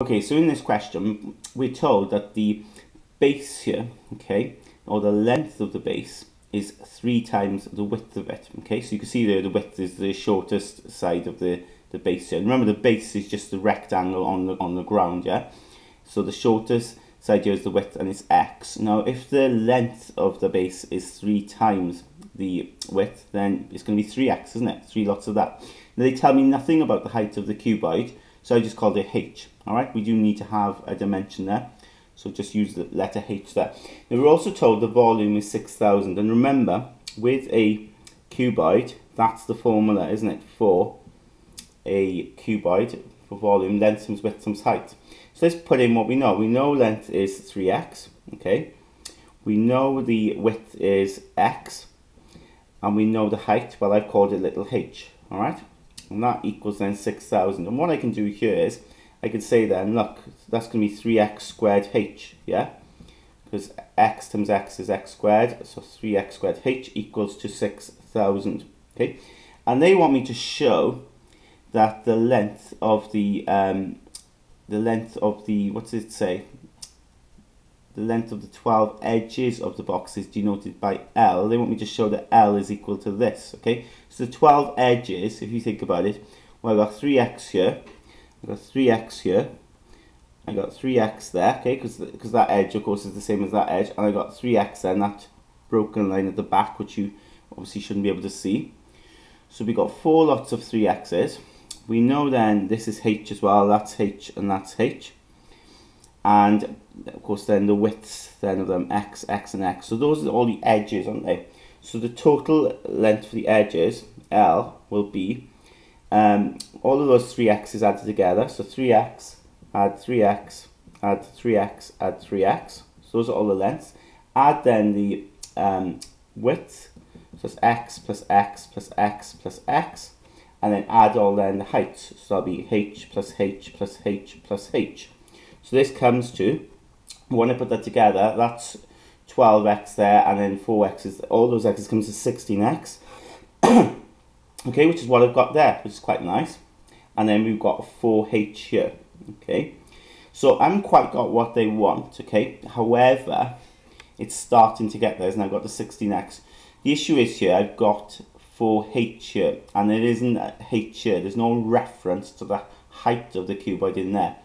Okay, so in this question, we're told that the base here, okay, or the length of the base is 3 times the width of it. Okay, so you can see there the width is the shortest side of the base here. And remember, the base is just the rectangle on the ground, yeah? So the shortest side here is the width, and it's x. Now, if the length of the base is 3 times the width, then it's going to be 3x, isn't it? 3 lots of that. Now, they tell me nothing about the height of the cuboid, so I just called it h. All right, we do need to have a dimension there, so just use the letter h there. Now, we're also told the volume is 6,000, and remember, with a cuboid, that's the formula, isn't it, for a cuboid, for volume, length times width times height. So let's put in what we know. We know length is 3x, okay? We know the width is x, and we know the height, well, I've called it little h, all right? And that equals then 6,000. And what I can do here is, I can say then, look, that's going to be 3x squared h, yeah? Because x times x is x squared, so 3x squared h equals to 6,000, okay? And they want me to show that the length of the what does it say? The length of the 12 edges of the box is denoted by L. They want me to show that L is equal to this, okay? So the 12 edges, if you think about it, well, I've got 3x here, I've got 3x here, I got 3x there, okay, because that edge, of course, is the same as that edge, and I got 3x then, that broken line at the back, which you obviously shouldn't be able to see. So we got 4 lots of 3x's. We know then this is h as well, that's h and that's h. And of course then the widths then of them, x, x and x. So those are all the edges, aren't they? So the total length for the edges, L, will be all of those 3x's added together. So 3x, add 3x, add 3x, add 3x. So those are all the lengths. Add then the width, so it's x plus x plus x plus x. And then add all then the heights. So that'll be h plus h plus h plus h. So this comes to, when I put that together, that's 12x there, and then 4x's, all those x's comes to 16x. Okay, which is what I've got there, which is quite nice. And then we've got 4h here, okay. So I haven't quite got what they want, okay. However, it's starting to get there, and I've got the 16x. The issue is here, I've got 4h here, and there isn't a h here. There's no reference to the height of the cuboid in there.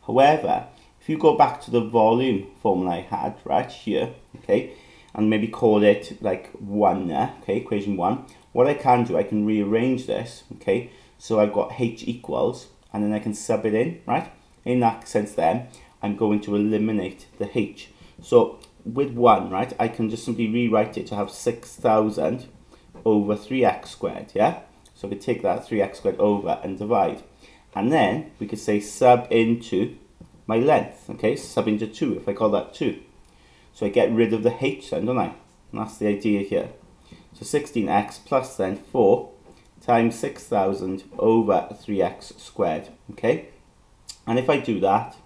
However, if you go back to the volume formula I had right here, okay, and maybe call it like 1 there, okay, equation 1, what I can do, I can rearrange this, okay, so I've got h equals, and then I can sub it in, right? In that sense then, I'm going to eliminate the h. So with 1, right, I can just simply rewrite it to have 6,000 over 3x squared, yeah? So we take that 3x squared over and divide. And then we could say sub into my length, okay? Sub into 2, if I call that 2. So I get rid of the h then, don't I? And that's the idea here. So 16x plus then 4 times 6,000 over 3x squared, okay? And if I do that,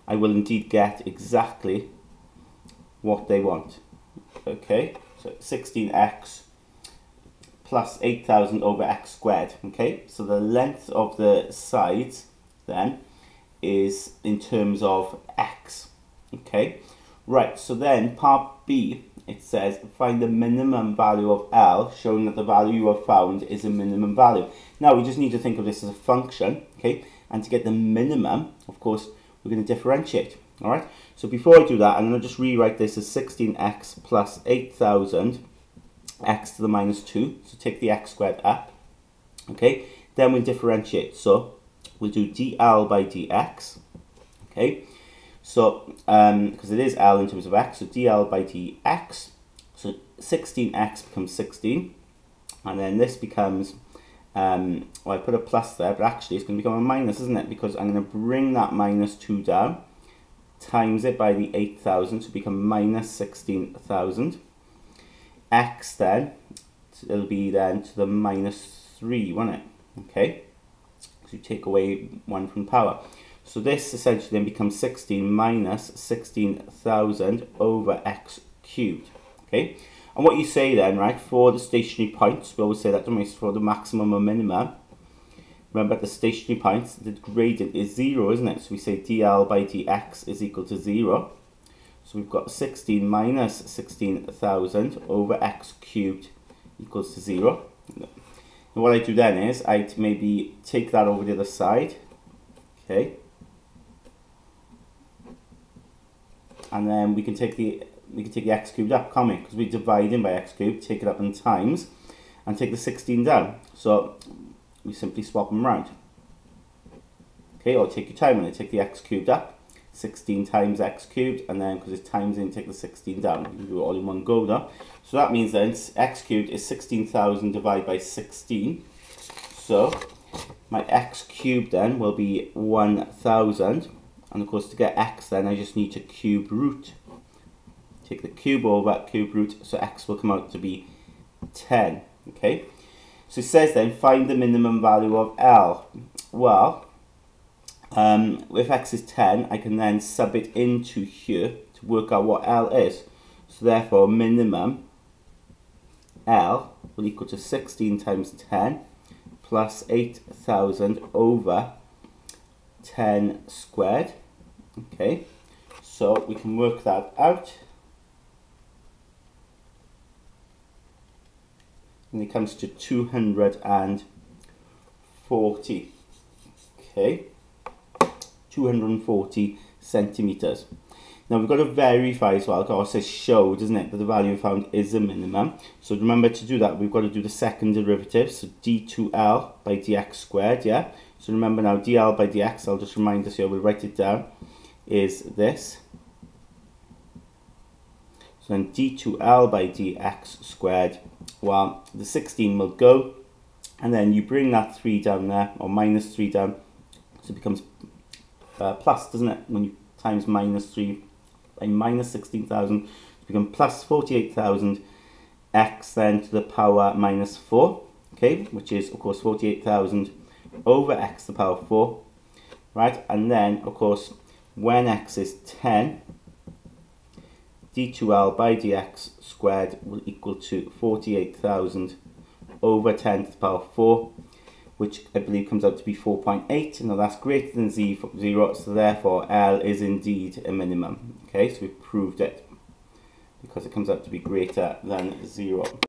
I will indeed get exactly what they want, okay? So 16x plus 8,000 over x squared, okay? So the length of the sides then is in terms of x, okay? Right, so then part B, it says find the minimum value of L, showing that the value you have found is a minimum value. Now we just need to think of this as a function, okay? And to get the minimum, of course, we're going to differentiate, all right? So before I do that, I'm going to just rewrite this as 16x plus 8,000 x to the minus 2, so take the x squared up, okay, then we'll differentiate, so we'll do dl by dx, okay, so because it is L in terms of x, so dl by dx, so 16x becomes 16, and then this becomes, well, I put a plus there, but actually it's going to become a minus, isn't it, because I'm going to bring that minus 2 down, times it by the 8,000, so become minus 16,000. X then, it'll be then to the minus 3, won't it? Okay, so you take away 1 from power. So this essentially then becomes 16 minus 16,000 over x cubed, okay? And what you say then, right, for the stationary points, we always say that, don't we, for the maximum or minimum, Remember, at the stationary points, the gradient is 0, isn't it? So we say dl by dx is equal to 0. So we've got 16 minus 16,000 over x cubed equals to 0. And what I do then is I maybe take that over the other side. Okay. And then we can take the x cubed up, can't we? Because we're dividing by x cubed, take it up in times, and take the 16 down. So we simply swap them around. Okay, or take your time and then take the x cubed up, 16 times x cubed, and then because it's times in, take the 16 down. You can do it all in one go though. So that means then x cubed is 16,000 divided by 16. So my x cubed then will be 1,000. And of course to get x then I just need to cube root. Take the cube over, cube root, so x will come out to be 10. Okay. So it says then, find the minimum value of L. Well, if x is 10, I can then sub it into here to work out what L is. So therefore, minimum L will equal to 16 times 10 plus 8,000 over 10 squared. Okay, so we can work that out. And it comes to 240. Okay, 240 centimeters. Now we've got to verify as well. Of course, it show, doesn't it, that the value found is a minimum. So remember, to do that, we've got to do the second derivative. So d2l by dx squared, yeah? So remember now, dl by dx, I'll just remind us here, we'll write it down, is this. So then d2l by dx squared, well, the 16 will go, and then you bring that 3 down there, or minus 3 down, so it becomes plus, doesn't it? When you times minus 3 by minus 16,000, it becomes plus 48,000 x then to the power minus 4, okay, which is of course 48,000 over x to the power 4, right? And then of course when x is 10, d2l by dx squared will equal to 48,000 over 10 to the power 4, which I believe comes out to be 4.8. Now that's greater than 0, so therefore L is indeed a minimum. Okay, so we've proved it because it comes out to be greater than 0.